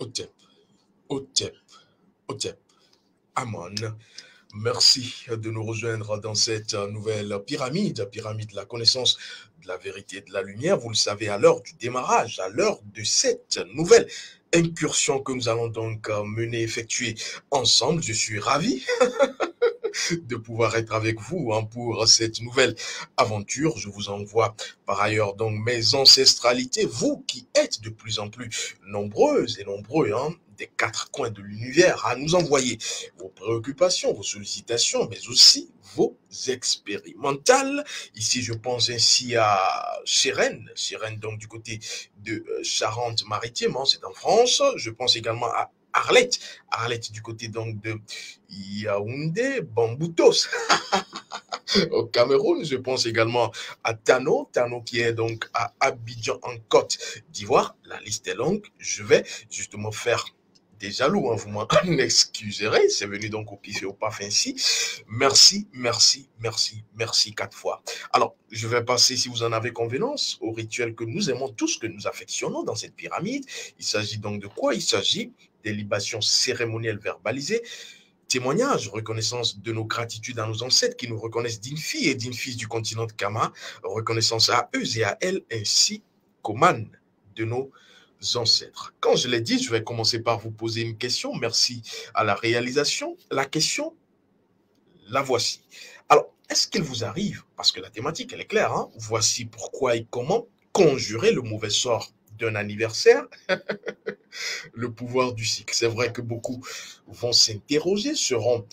Otep, Otep, Otep. Amon. Merci de nous rejoindre dans cette nouvelle pyramide de la connaissance, de la vérité et de la lumière. Vous le savez, à l'heure du démarrage, à l'heure de cette nouvelle incursion que nous allons donc mener, effectuer ensemble. Je suis ravi de pouvoir être avec vous pour cette nouvelle aventure. Je vous envoie par ailleurs donc mes ancestralités, vous qui êtes de plus en plus nombreuses et nombreux des quatre coins de l'univers à nous envoyer vos préoccupations, vos sollicitations, mais aussi vos expérimentales. Ici, je pense ainsi à Chérennes donc du côté de Charente-Maritime, c'est en France. Je pense également à Arlette du côté donc de Yaoundé, Bamboutos au Cameroun. Je pense également à Tano qui est donc à Abidjan en Côte d'Ivoire. La liste est longue. Je vais justement faire des jaloux, vous m'en excuserez. C'est venu donc au pif et au paf ainsi. Merci, merci, merci, merci 4 fois. Alors, je vais passer, si vous en avez convenance, au rituel que nous aimons tous, que nous affectionnons dans cette pyramide. Il s'agit donc de quoi? Il s'agit des libations cérémonielles verbalisées, témoignage, reconnaissance de nos gratitudes à nos ancêtres qui nous reconnaissent dignes filles et dignes fils du continent de Kama, reconnaissance à eux et à elles ainsi qu'aux mânes de nos ancêtres. Quand je l'ai dit, je vais commencer par vous poser une question. Merci à la réalisation. La question, la voici. Alors, est-ce qu'il vous arrive, parce que la thématique, elle est claire, voici pourquoi et comment conjurer le mauvais sort d'un anniversaire, le pouvoir du cycle. C'est vrai que beaucoup vont s'interroger, seront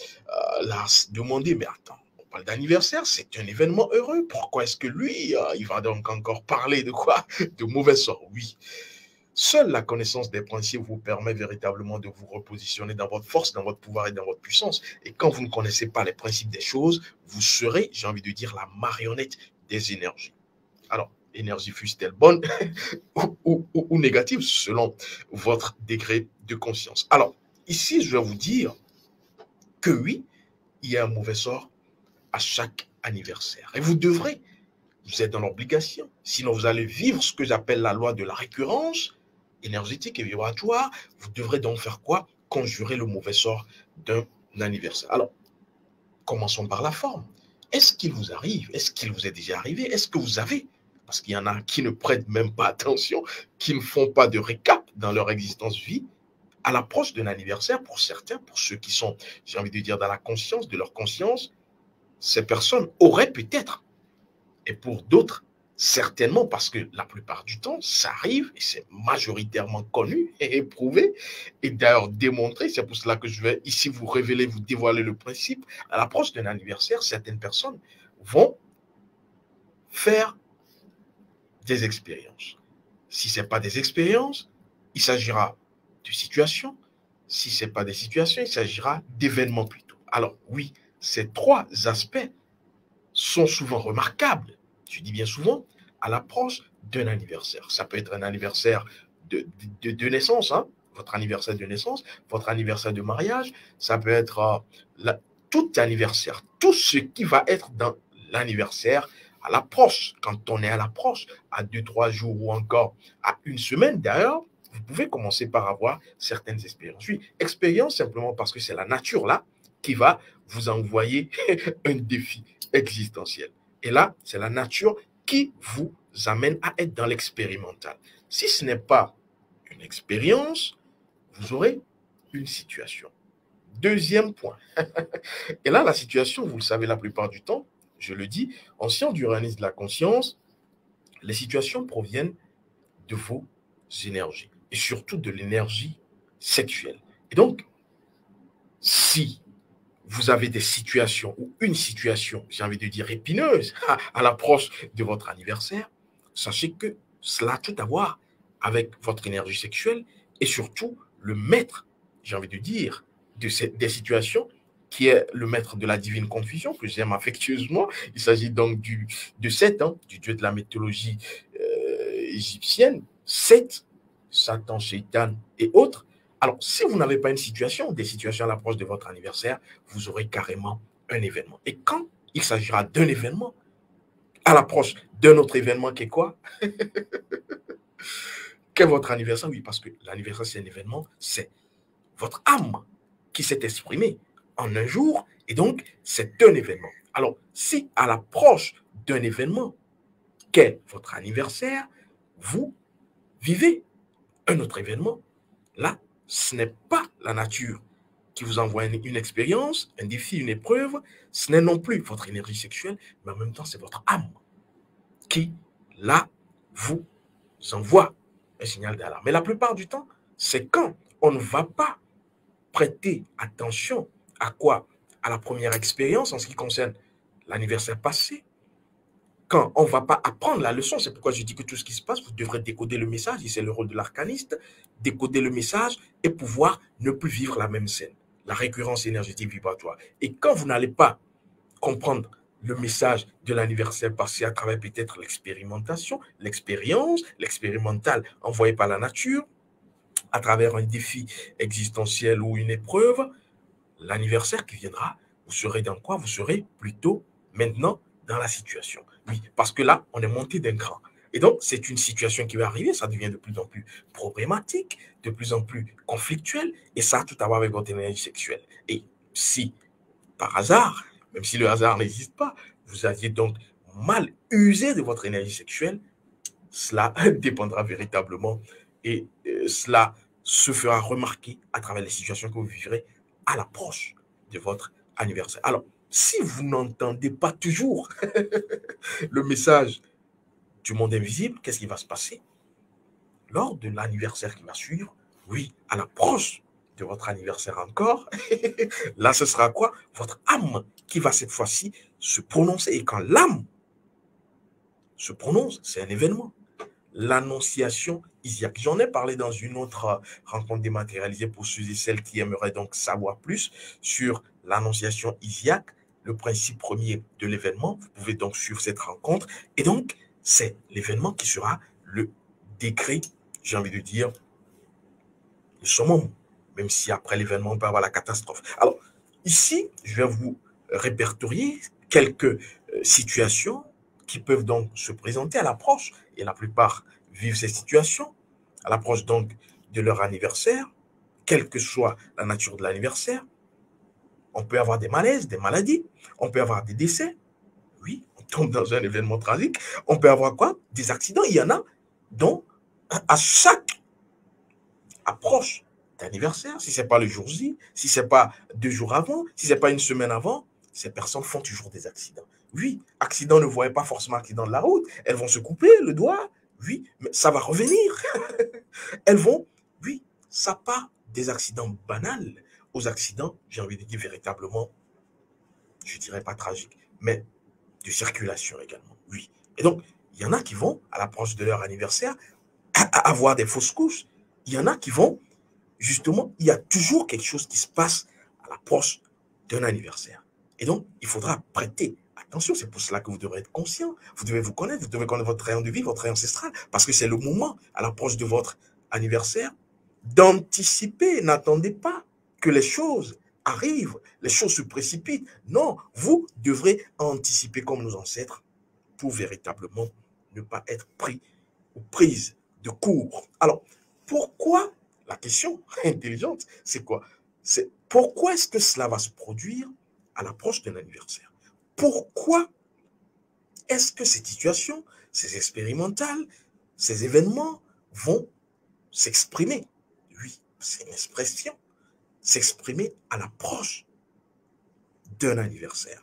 là à se demander, mais attends, on parle d'anniversaire, c'est un événement heureux. Pourquoi est-ce que lui, il va donc encore parler de quoi? De mauvais sort. Oui. Seule la connaissance des principes vous permet véritablement de vous repositionner dans votre force, dans votre pouvoir et dans votre puissance. Et quand vous ne connaissez pas les principes des choses, vous serez, j'ai envie de dire, la marionnette des énergies. Alors, l'énergie fût-elle bonne ou négative selon votre degré de conscience. Alors, ici, je vais vous dire que oui, il y a un mauvais sort à chaque anniversaire. Et vous devrez, vous êtes dans l'obligation, sinon vous allez vivre ce que j'appelle la loi de la récurrence énergétique et vibratoire. Vous devrez donc faire quoi? Conjurer le mauvais sort d'un anniversaire. Alors, commençons par la forme. Est-ce qu'il vous arrive? Est-ce qu'il vous est déjà arrivé? Est-ce que vous avez? Parce qu'il y en a qui ne prêtent même pas attention, qui ne font pas de récap dans leur existence vie. À l'approche d'un anniversaire, pour certains, pour ceux qui sont, j'ai envie de dire, dans la conscience de leur conscience, ces personnes auraient peut-être, et pour d'autres, certainement, parce que la plupart du temps, ça arrive, et c'est majoritairement connu et éprouvé, et d'ailleurs démontré, c'est pour cela que je vais ici vous révéler, vous dévoiler le principe. À l'approche d'un anniversaire, certaines personnes vont faire des expériences. Si ce n'est pas des expériences, il s'agira de situations. Si ce n'est pas des situations, il s'agira d'événements plutôt. Alors oui, ces trois aspects sont souvent remarquables, je dis bien souvent, à l'approche d'un anniversaire. Ça peut être un anniversaire de naissance, votre anniversaire de naissance, votre anniversaire de mariage, ça peut être tout anniversaire, tout ce qui va être dans l'anniversaire à l'approche, quand on est à l'approche, à 2, 3 jours ou encore à une semaine d'ailleurs, vous pouvez commencer par avoir certaines expériences. Oui, expérience simplement parce que c'est la nature là qui va vous envoyer un défi existentiel. Et là, c'est la nature qui vous amène à être dans l'expérimental. Si ce n'est pas une expérience, vous aurez une situation. Deuxième point. Et là, la situation, vous le savez la plupart du temps, je le dis, en science du réalisme de la conscience, les situations proviennent de vos énergies et surtout de l'énergie sexuelle. Et donc, si vous avez des situations ou une situation, j'ai envie de dire épineuse, à l'approche de votre anniversaire, sachez que cela a tout à voir avec votre énergie sexuelle et surtout le maître, j'ai envie de dire, des situations qui est le maître de la divine confusion, que j'aime affectueusement. Il s'agit donc de Seth, du dieu de la mythologie égyptienne, Seth, Satan, Shaitan et autres. Alors, si vous n'avez pas une situation, des situations à l'approche de votre anniversaire, vous aurez carrément un événement. Et quand il s'agira d'un événement, à l'approche d'un autre événement qui est quoi? Quel est votre anniversaire? Oui, parce que l'anniversaire, c'est un événement, c'est votre âme qui s'est exprimée en un jour, et donc c'est un événement. Alors, si à l'approche d'un événement, qu'est votre anniversaire, vous vivez un autre événement, là, ce n'est pas la nature qui vous envoie une expérience, un défi, une épreuve, ce n'est non plus votre énergie sexuelle, mais en même temps, c'est votre âme qui, là, vous envoie un signal d'alarme. Mais la plupart du temps, c'est quand on ne va pas prêter attention à quoi? À la première expérience en ce qui concerne l'anniversaire passé. Quand on ne va pas apprendre la leçon, c'est pourquoi je dis que tout ce qui se passe, vous devrez décoder le message, et c'est le rôle de l'arcaniste, décoder le message et pouvoir ne plus vivre la même scène, la récurrence énergétique vibratoire. Et quand vous n'allez pas comprendre le message de l'anniversaire passé à travers peut-être l'expérimentation, l'expérience, l'expérimental envoyé par la nature, à travers un défi existentiel ou une épreuve, l'anniversaire qui viendra, vous serez dans quoi? Vous serez plutôt maintenant dans la situation. Oui, parce que là, on est monté d'un cran. Et donc, c'est une situation qui va arriver, ça devient de plus en plus problématique, de plus en plus conflictuel, et ça a tout à voir avec votre énergie sexuelle. Et si, par hasard, même si le hasard n'existe pas, vous aviez donc mal usé de votre énergie sexuelle, cela dépendra véritablement et cela se fera remarquer à travers les situations que vous vivrez à l'approche de votre anniversaire. Alors, si vous n'entendez pas toujours le message du monde invisible, qu'est-ce qui va se passer? Lors de l'anniversaire qui va suivre, oui, à l'approche de votre anniversaire encore, là, ce sera quoi? Votre âme qui va cette fois-ci se prononcer. Et quand l'âme se prononce, c'est un événement. L'annonciation Isiaque. J'en ai parlé dans une autre rencontre dématérialisée pour ceux et celles qui aimeraient donc savoir plus sur l'annonciation Isiaque, le principe premier de l'événement. Vous pouvez donc suivre cette rencontre. Et donc, c'est l'événement qui sera le décret, j'ai envie de dire, le summum, même si après l'événement, on peut avoir la catastrophe. Alors, ici, je vais vous répertorier quelques situations qui peuvent donc se présenter à l'approche, et la plupart vivent ces situations, à l'approche donc de leur anniversaire, quelle que soit la nature de l'anniversaire. On peut avoir des malaises, des maladies, on peut avoir des décès, oui, on tombe dans un événement tragique, on peut avoir quoi? Des accidents, il y en a dont à chaque approche d'anniversaire, si ce n'est pas le jour J, si ce n'est pas 2 jours avant, si ce n'est pas une semaine avant, ces personnes font toujours des accidents. Oui, accident ne voyait pas forcément accident de la route, elles vont se couper le doigt, oui, mais ça va revenir. Elles vont, oui, ça part des accidents banals aux accidents, j'ai envie de dire véritablement, je ne dirais pas tragiques, mais de circulation également, oui. Et donc, il y en a qui vont, à l'approche de leur anniversaire, avoir des fausses couches. Il y en a qui vont, justement, il y a toujours quelque chose qui se passe à l'approche d'un anniversaire. Et donc, il faudra prêter attention. C'est pour cela que vous devrez être conscient. Vous devez vous connaître, vous devez connaître votre rayon de vie, votre rayon ancestral, parce que c'est le moment, à l'approche de votre anniversaire, d'anticiper. N'attendez pas que les choses arrivent, les choses se précipitent. Non, vous devrez anticiper comme nos ancêtres pour véritablement ne pas être pris ou prise de court. Alors, pourquoi, la question intelligente, c'est quoi? C'est pourquoi est-ce que cela va se produire à l'approche d'un anniversaire? Pourquoi est-ce que ces situations, ces expérimentales, ces événements vont s'exprimer? Oui, c'est une expression. S'exprimer à l'approche d'un anniversaire.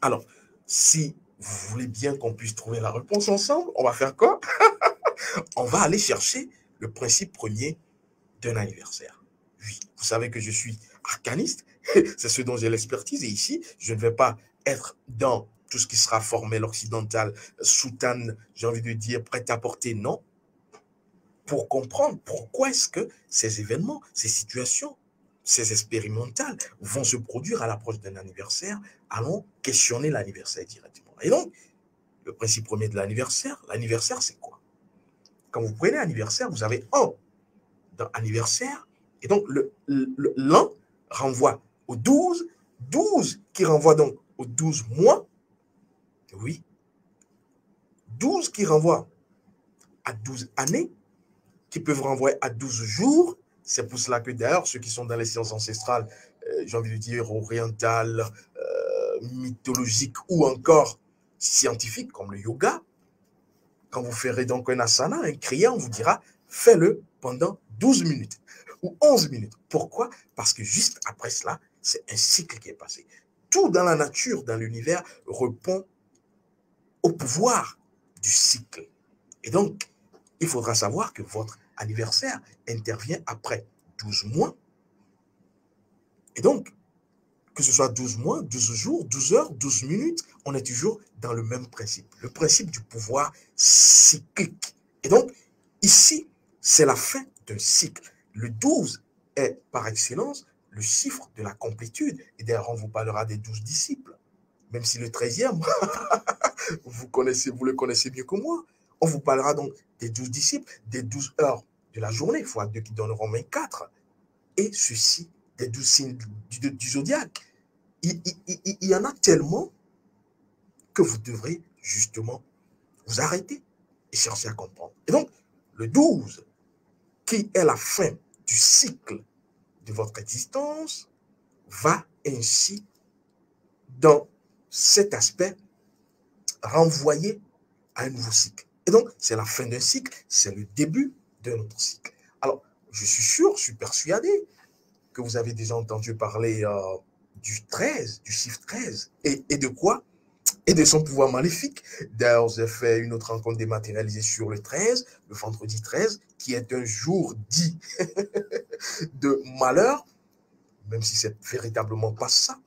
Alors, si vous voulez bien qu'on puisse trouver la réponse ensemble, on va faire quoi? On va aller chercher le principe premier d'un anniversaire. Oui, vous savez que je suis arcaniste, c'est ce dont j'ai l'expertise, et ici, je ne vais pas être dans tout ce qui sera formel occidental, soutane, j'ai envie de dire, prêt à porter, non. Pour comprendre pourquoi est-ce que ces événements, ces situations, ces expérimentales vont se produire à l'approche d'un anniversaire, allons questionner l'anniversaire directement. Et donc, le principe premier de l'anniversaire, c'est quoi? Quand vous prenez anniversaire, vous avez un dans anniversaire, et donc l'an renvoie au 12, 12 qui renvoie donc aux 12 mois, oui, 12 qui renvoie à 12 années, qui peuvent renvoyer à 12 jours. C'est pour cela que d'ailleurs, ceux qui sont dans les sciences ancestrales, j'ai envie de dire orientales, mythologiques ou encore scientifiques comme le yoga, quand vous ferez donc un asana, un kriya, on vous dira, fais-le pendant 12 minutes ou 11 minutes. Pourquoi? Parce que juste après cela, c'est un cycle qui est passé. Tout dans la nature, dans l'univers, répond au pouvoir du cycle. Et donc, il faudra savoir que votre anniversaire intervient après 12 mois. Et donc, que ce soit 12 mois, 12 jours, 12 heures, 12 minutes, on est toujours dans le même principe. Le principe du pouvoir cyclique. Et donc, ici, c'est la fin d'un cycle. Le 12 est, par excellence, le chiffre de la complétude. Et d'ailleurs, on vous parlera des 12 disciples. Même si le 13e, vous le connaissez mieux que moi. On vous parlera donc des 12 disciples, des 12 heures de la journée, fois 2 qui donneront 24. Et ceci, des 12 signes du zodiaque. Il y en a tellement que vous devrez justement vous arrêter et chercher à comprendre. Et donc, le 12, qui est la fin du cycle de votre existence, va ainsi, dans cet aspect, renvoyer à un nouveau cycle. Et donc, c'est la fin d'un cycle, c'est le début d'un autre cycle. Alors, je suis sûr, je suis persuadé que vous avez déjà entendu parler du 13, du chiffre 13. Et de quoi? Et de son pouvoir maléfique. D'ailleurs, j'ai fait une autre rencontre dématérialisée sur le 13, le vendredi 13, qui est un jour dit de malheur, même si c'est véritablement pas ça.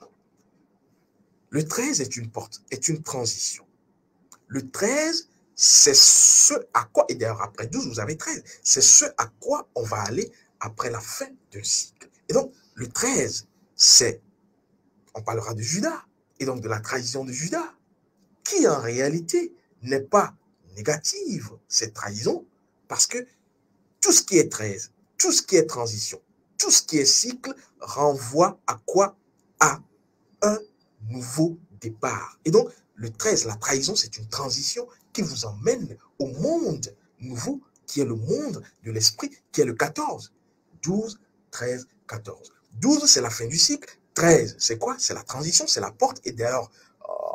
Le 13 est une porte, est une transition. Le 13, c'est ce à quoi, et d'ailleurs après 12, vous avez 13, c'est ce à quoi on va aller après la fin d'un cycle. Et donc, le 13, c'est, on parlera de Judas, et donc de la trahison de Judas, qui en réalité n'est pas négative, cette trahison, parce que tout ce qui est 13, tout ce qui est transition, tout ce qui est cycle renvoie à quoi? À un nouveau départ. Et donc, le 13, la trahison, c'est une transition qui vous emmène au monde nouveau, qui est le monde de l'esprit, qui est le 14. 12, 13, 14. 12, c'est la fin du cycle. 13, c'est quoi? C'est la transition, c'est la porte. Et d'ailleurs,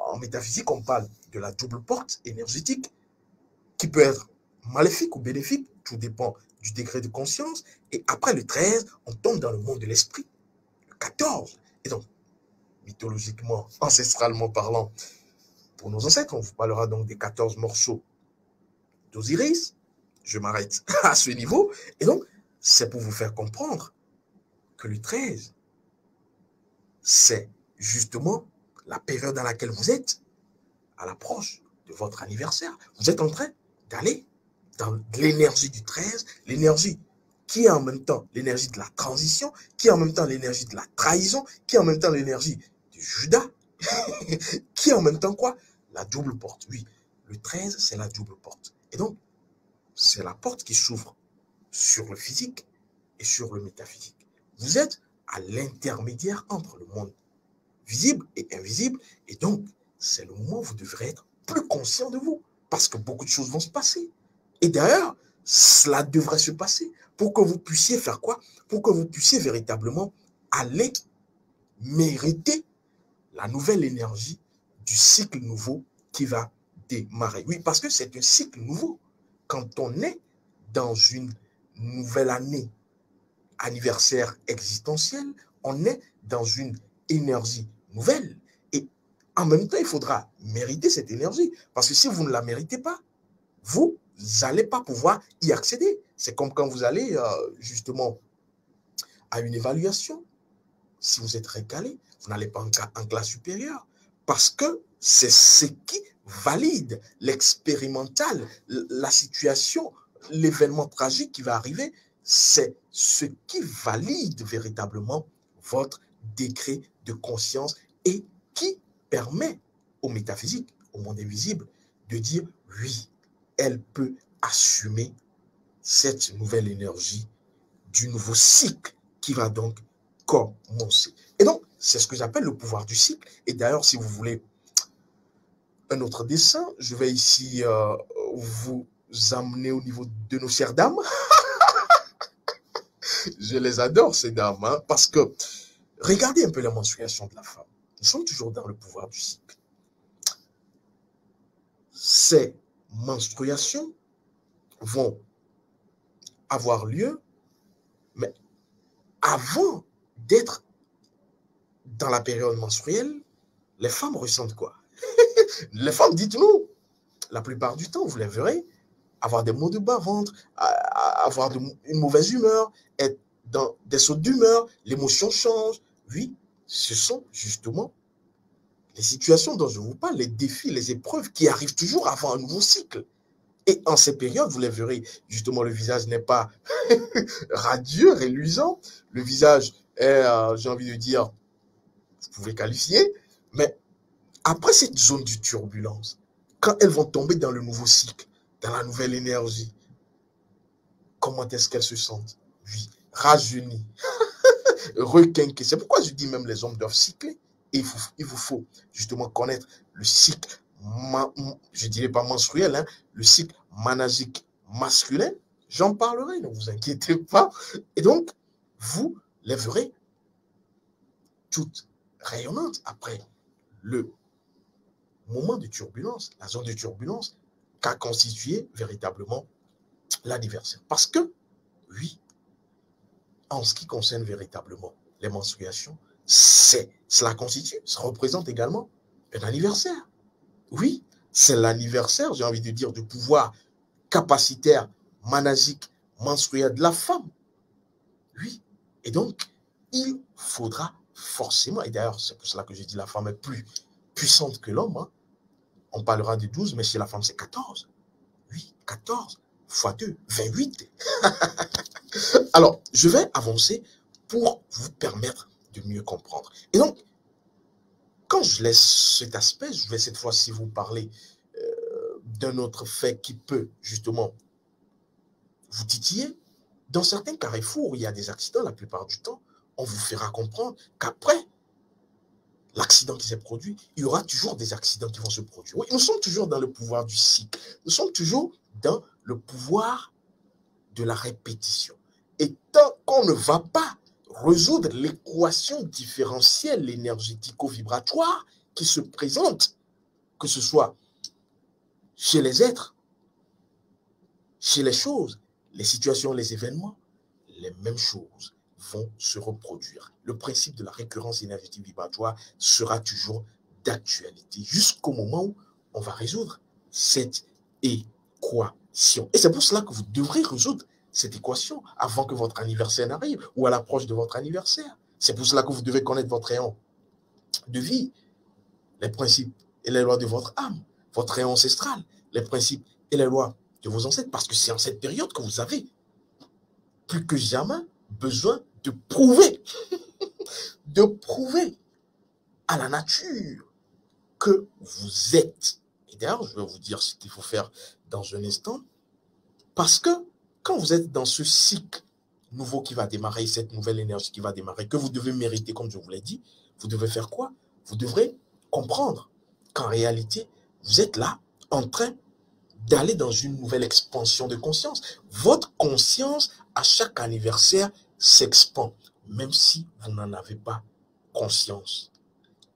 en métaphysique, on parle de la double porte énergétique qui peut être maléfique ou bénéfique, tout dépend du degré de conscience. Et après le 13, on tombe dans le monde de l'esprit, le 14. Et donc, mythologiquement, ancestralement parlant, pour nos ancêtres, on vous parlera donc des 14 morceaux d'Osiris. Je m'arrête à ce niveau. Et donc, c'est pour vous faire comprendre que le 13, c'est justement la période dans laquelle vous êtes à l'approche de votre anniversaire. Vous êtes en train d'aller dans l'énergie du 13, l'énergie qui est en même temps l'énergie de la transition, qui est en même temps l'énergie de la trahison, qui est en même temps l'énergie de Judas, qui est en même temps quoi? La double porte. Oui, le 13, c'est la double porte. Et donc, c'est la porte qui s'ouvre sur le physique et sur le métaphysique. Vous êtes à l'intermédiaire entre le monde visible et invisible, et donc, c'est le moment où vous devrez être plus conscient de vous, parce que beaucoup de choses vont se passer. Et d'ailleurs, cela devrait se passer pour que vous puissiez faire quoi? Pour que vous puissiez véritablement aller mériter la nouvelle énergie du cycle nouveau qui va démarrer. Oui, parce que c'est un cycle nouveau. Quand on est dans une nouvelle année anniversaire existentielle, on est dans une énergie nouvelle. Et en même temps, il faudra mériter cette énergie. Parce que si vous ne la méritez pas, vous n'allez pas pouvoir y accéder. C'est comme quand vous allez justement à une évaluation. Si vous êtes récalé, vous n'allez pas en classe supérieure. Parce que c'est ce qui valide l'expérimental, la situation, l'événement tragique qui va arriver. C'est ce qui valide véritablement votre décret de conscience et qui permet au métaphysique, au monde invisible, de dire oui, elle peut assumer cette nouvelle énergie du nouveau cycle qui va donc commencer. Et donc, c'est ce que j'appelle le pouvoir du cycle. Et d'ailleurs, si vous voulez un autre dessin, je vais ici vous amener au niveau de nos chères dames. Je les adore, ces dames, hein, parce que regardez un peu la menstruation de la femme. Nous sommes toujours dans le pouvoir du cycle. Ces menstruations vont avoir lieu, mais avant d'être dans la période menstruelle, les femmes ressentent quoi? Les femmes, dites-nous, la plupart du temps, vous les verrez, avoir des maux de bas-ventre, avoir une mauvaise humeur, être dans des sautes d'humeur, l'émotion change. Oui, ce sont justement les situations dont je vous parle, les défis, les épreuves qui arrivent toujours avant un nouveau cycle. Et en ces périodes, vous les verrez, justement, le visage n'est pas radieux, reluisant. Le visage est, j'ai envie de dire, vous pouvez qualifier, mais après cette zone de turbulence, quand elles vont tomber dans le nouveau cycle, dans la nouvelle énergie, comment est-ce qu'elles se sentent? Oui, rajeunies, requinquées. C'est pourquoi je dis même les hommes doivent cycler. Et il vous faut justement connaître le cycle, je ne dirais pas menstruel, hein, le cycle managique masculin. J'en parlerai, ne vous inquiétez pas. Et donc, vous les verrez toutes rayonnantes après le moment de turbulence, la zone de turbulence qu'a constitué véritablement l'anniversaire. Parce que, oui, en ce qui concerne véritablement les menstruations, cela constitue, ça représente également un anniversaire. Oui, c'est l'anniversaire, j'ai envie de dire, du pouvoir capacitaire, managique, menstruel de la femme. Oui, et donc, il faudra forcément, et d'ailleurs, c'est pour cela que je dis la femme est plus puissante que l'homme, hein. On parlera de 12, mais chez la femme, c'est 14. Oui, 14 fois 2, 28. Alors, je vais avancer pour vous permettre de mieux comprendre. Et donc, quand je laisse cet aspect, je vais cette fois-ci vous parler d'un autre fait qui peut justement vous titiller. Dans certains carrefours où il y a des accidents, la plupart du temps, on vous fera comprendre qu'après l'accident qui s'est produit, il y aura toujours des accidents qui vont se produire. Oui, nous sommes toujours dans le pouvoir du cycle. Nous sommes toujours dans le pouvoir de la répétition. Et tant qu'on ne va pas résoudre l'équation différentielle énergético-vibratoire qui se présente, que ce soit chez les êtres, chez les choses, les situations, les événements, les mêmes choses vont se reproduire. Le principe de la récurrence énergétique vibratoire sera toujours d'actualité jusqu'au moment où on va résoudre cette équation. Et c'est pour cela que vous devrez résoudre cette équation avant que votre anniversaire n'arrive ou à l'approche de votre anniversaire. C'est pour cela que vous devez connaître votre rayon de vie, les principes et les lois de votre âme, votre rayon ancestral, les principes et les lois de vos ancêtres, parce que c'est en cette période que vous avez plus que jamais besoin de prouver à la nature que vous êtes. Et d'ailleurs, je vais vous dire ce qu'il faut faire dans un instant, parce que quand vous êtes dans ce cycle nouveau qui va démarrer, cette nouvelle énergie qui va démarrer, que vous devez mériter, comme je vous l'ai dit, vous devez faire quoi? Vous devrez comprendre qu'en réalité, vous êtes là en train d'aller dans une nouvelle expansion de conscience. Votre conscience, à chaque anniversaire, s'expand, même si vous n'en avez pas conscience.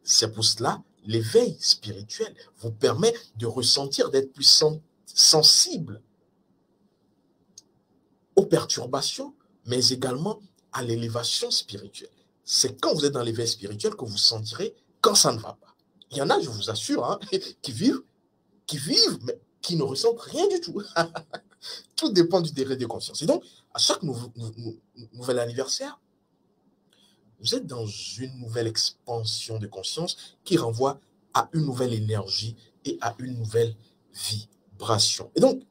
C'est pour cela, l'éveil spirituel vous permet de ressentir, d'être plus sensible aux perturbations, mais également à l'élévation spirituelle. C'est quand vous êtes dans l'éveil spirituel que vous sentirez quand ça ne va pas. Il y en a, je vous assure, hein, qui vivent, mais qui ne ressentent rien du tout. Tout dépend du degré de conscience. Et donc, à chaque nouvel anniversaire, vous êtes dans une nouvelle expansion de conscience qui renvoie à une nouvelle énergie et à une nouvelle vibration. Et donc,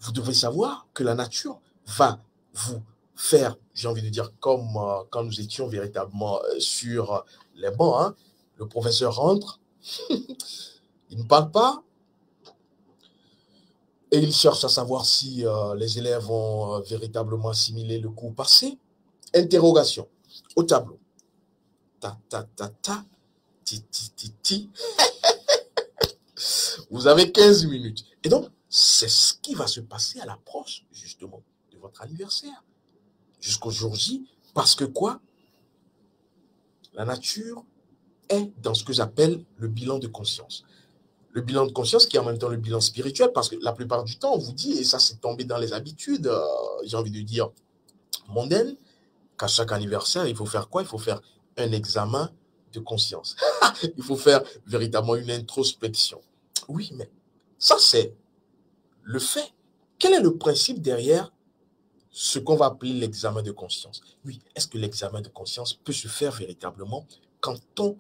vous devez savoir que la nature va vous faire, j'ai envie de dire, comme quand nous étions véritablement sur les bancs, hein, le professeur rentre, il ne parle pas, et il cherche à savoir si les élèves ont véritablement assimilé le cours passé. Interrogation au tableau. Ta, ta, ta, ta, ti, ti, ti, ti. Vous avez 15 minutes. Et donc, c'est ce qui va se passer à l'approche, justement, de votre anniversaire. jusqu'au jour J, parce que quoi? La nature est dans ce que j'appelle le bilan de conscience. Le bilan de conscience qui est en même temps le bilan spirituel, parce que la plupart du temps, on vous dit, et ça c'est tombé dans les habitudes, j'ai envie de dire, mondaines, qu'à chaque anniversaire, il faut faire quoi? Il faut faire un examen de conscience. Il faut faire véritablement une introspection. Oui, mais ça c'est le fait. Quel est le principe derrière ce qu'on va appeler l'examen de conscience? Oui, est-ce que l'examen de conscience peut se faire véritablement quand on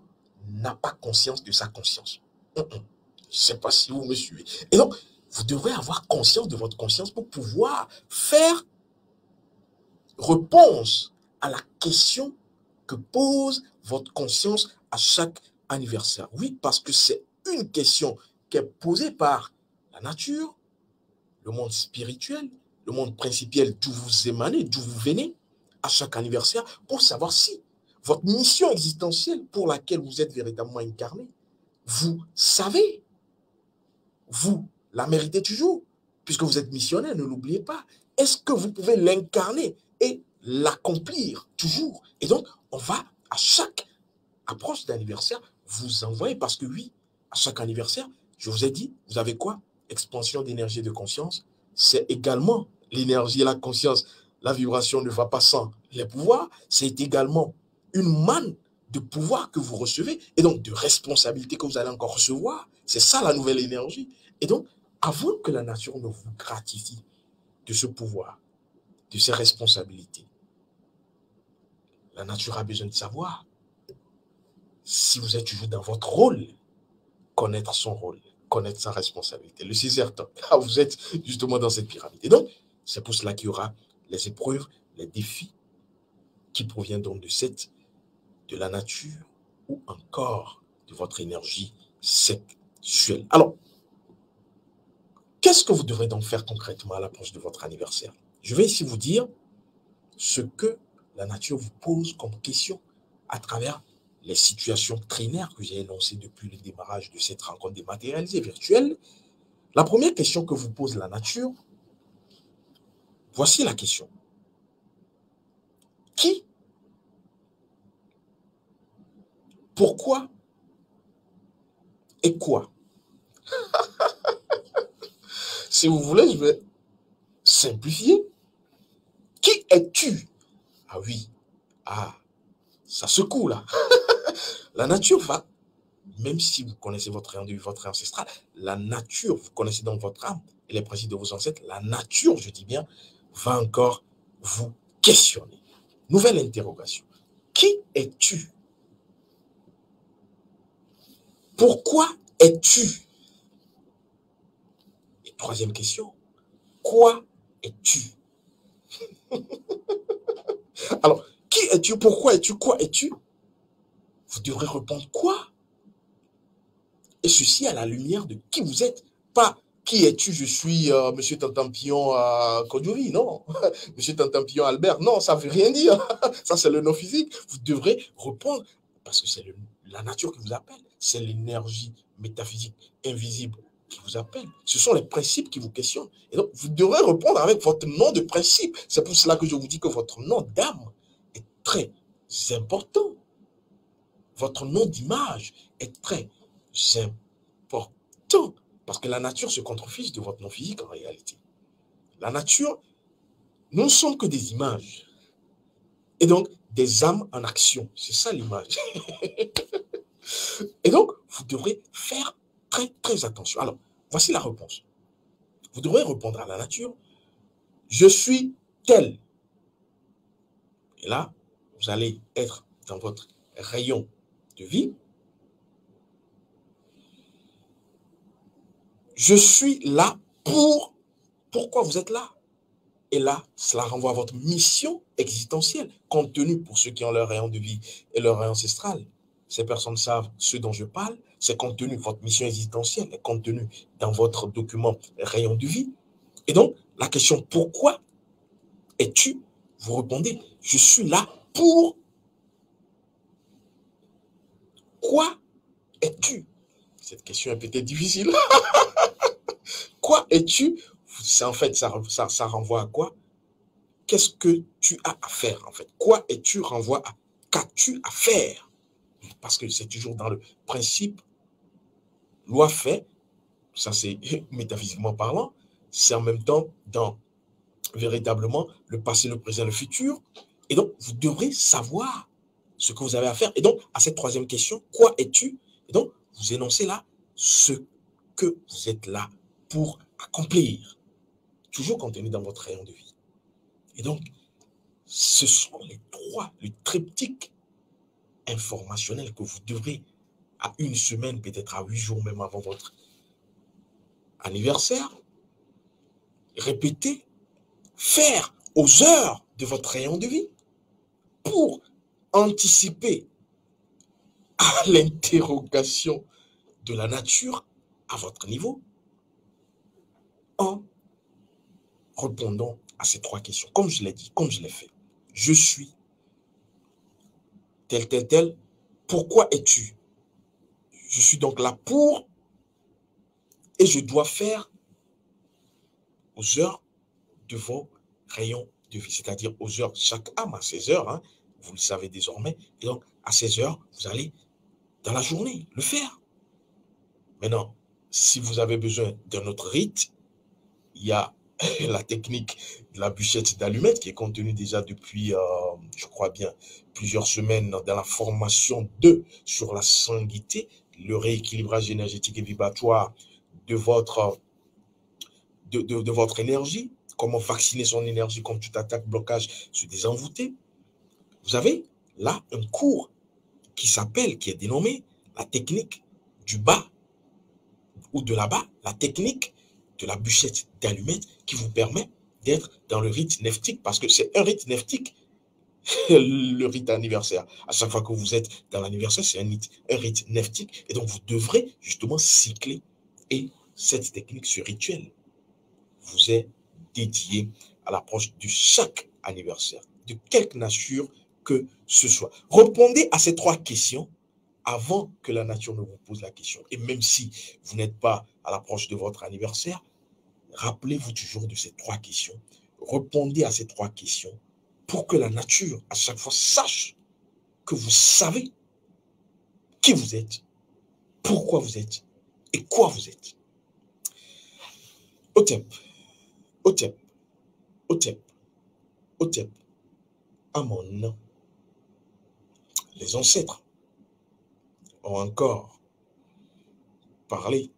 n'a pas conscience de sa conscience? Je ne sais pas si vous me suivez. Et donc, vous devrez avoir conscience de votre conscience pour pouvoir faire réponse à la question que pose votre conscience à chaque anniversaire. Oui, parce que c'est une question qui est posée par la nature, le monde spirituel, le monde principiel d'où vous émanez, d'où vous venez, à chaque anniversaire, pour savoir si votre mission existentielle pour laquelle vous êtes véritablement incarné, vous savez, vous la méritez toujours, puisque vous êtes missionnaire, ne l'oubliez pas. Est-ce que vous pouvez l'incarner et l'accomplir toujours? Et donc, on va, à chaque approche d'anniversaire, vous envoyer, parce que oui, à chaque anniversaire, je vous ai dit, vous avez quoi? Expansion d'énergie et de conscience. C'est également l'énergie et la conscience. La vibration ne va pas sans les pouvoirs. C'est également une manne de pouvoir que vous recevez et donc de responsabilité que vous allez encore recevoir. C'est ça la nouvelle énergie. Et donc, avant que la nature ne vous gratifie de ce pouvoir, de ces responsabilités, la nature a besoin de savoir si vous êtes toujours dans votre rôle, connaître son rôle, connaître sa responsabilité. Le Césaire temps, vous êtes justement dans cette pyramide. Et donc, c'est pour cela qu'il y aura les épreuves, les défis qui proviennent donc de la nature ou encore de votre énergie sexuelle. Alors, qu'est-ce que vous devrez donc faire concrètement à l'approche de votre anniversaire? Je vais ici vous dire ce que la nature vous pose comme question à travers les situations trinaires que j'ai énoncées depuis le démarrage de cette rencontre dématérialisée virtuelle. La première question que vous pose la nature, voici la question. Qui, pourquoi et quoi? Si vous voulez, je vais simplifier. Qui es-tu? Ah oui, ah, ça secoue là. La nature va, même si vous connaissez votre âme, votre ancestral, la nature, vous connaissez donc votre âme et les principes de vos ancêtres, la nature, je dis bien, va encore vous questionner. Nouvelle interrogation. Qui es-tu? Pourquoi es-tu? Et troisième question. Quoi es-tu? Alors, qui es-tu? Pourquoi es-tu? Quoi es-tu? Vous devrez répondre quoi? Et ceci à la lumière de qui vous êtes. Pas qui es-tu? Je suis Monsieur Tantampion Kodjouri, non. Monsieur Tantampion Albert, non, ça ne veut rien dire. Ça, c'est le nom physique. Vous devrez répondre parce que c'est la nature qui vous appelle. C'est l'énergie métaphysique invisible qui vous appelle. Ce sont les principes qui vous questionnent. Et donc, vous devrez répondre avec votre nom de principe. C'est pour cela que je vous dis que votre nom d'âme est très important. Votre nom d'image est très important. Parce que la nature se contrefiche de votre nom physique en réalité. La nature, nous ne sommes que des images. Et donc, des âmes en action. C'est ça l'image. Et donc, vous devrez faire très, très attention. Alors, voici la réponse. Vous devrez répondre à la nature. Je suis tel. Et là, vous allez être dans votre rayon de vie. Je suis là pour... Pourquoi vous êtes là? Et là, cela renvoie à votre mission existentielle, compte tenu pour ceux qui ont leur rayon de vie et leur rayon ancestral. Ces personnes savent ce dont je parle, c'est compte tenu de votre mission existentielle, et compte tenu dans votre document rayon de vie. Et donc, la question pourquoi es-tu? Vous répondez, je suis là pour... Quoi es-tu? Cette question est peut-être difficile. Quoi es-tu? En fait, ça renvoie à quoi? qu'est-ce que tu as à faire en fait? Quoi es-tu renvoie à qu'as-tu à faire? Parce que c'est toujours dans le principe loi fait, ça c'est métaphysiquement parlant, c'est en même temps dans véritablement le passé, le présent, le futur. Et donc, vous devrez savoir ce que vous avez à faire. Et donc, à cette troisième question, quoi es-tu? Et donc, vous énoncez là ce que vous êtes là pour accomplir, toujours contenu dans votre rayon de vie. Et donc, ce sont le triptyque informationnel que vous devrez, à une semaine, peut-être à 8 jours même avant votre anniversaire, répéter, faire aux heures de votre rayon de vie pour anticiper à l'interrogation de la nature à votre niveau en répondant à ces trois questions. Comme je l'ai dit, comme je l'ai fait. Je suis tel, tel, tel. Pourquoi es-tu? Je suis donc là pour et je dois faire aux heures de vos rayons de vie, c'est-à-dire aux heures, chaque âme à 16 heures, hein, vous le savez désormais, et donc à 16 heures, vous allez dans la journée le faire. Maintenant, si vous avez besoin d'un autre rite, il y a la technique de la bûchette d'allumette qui est contenue déjà depuis, je crois bien, plusieurs semaines dans la formation 2 sur la sanguité, le rééquilibrage énergétique et vibratoire de votre, de votre énergie, comment vacciner son énergie contre toute attaque, blocage, se désenvoûter. Vous avez là un cours qui s'appelle, qui est dénommé la technique du bas ou de là-bas, la technique de la bûchette d'allumette qui vous permet d'être dans le rite neftique, parce que c'est un rite neftique, le rite anniversaire. À chaque fois que vous êtes dans l'anniversaire, c'est un rite neftique, et donc vous devrez justement cycler. Et cette technique, ce rituel, vous est dédié à l'approche de chaque anniversaire, de quelque nature que ce soit. Répondez à ces trois questions avant que la nature ne vous pose la question. Et même si vous n'êtes pas à l'approche de votre anniversaire, rappelez-vous toujours de ces trois questions. Répondez à ces trois questions pour que la nature, à chaque fois, sache que vous savez qui vous êtes, pourquoi vous êtes et quoi vous êtes. Otep, Otep, Otep, Otep, Amon. Les ancêtres ont encore parlé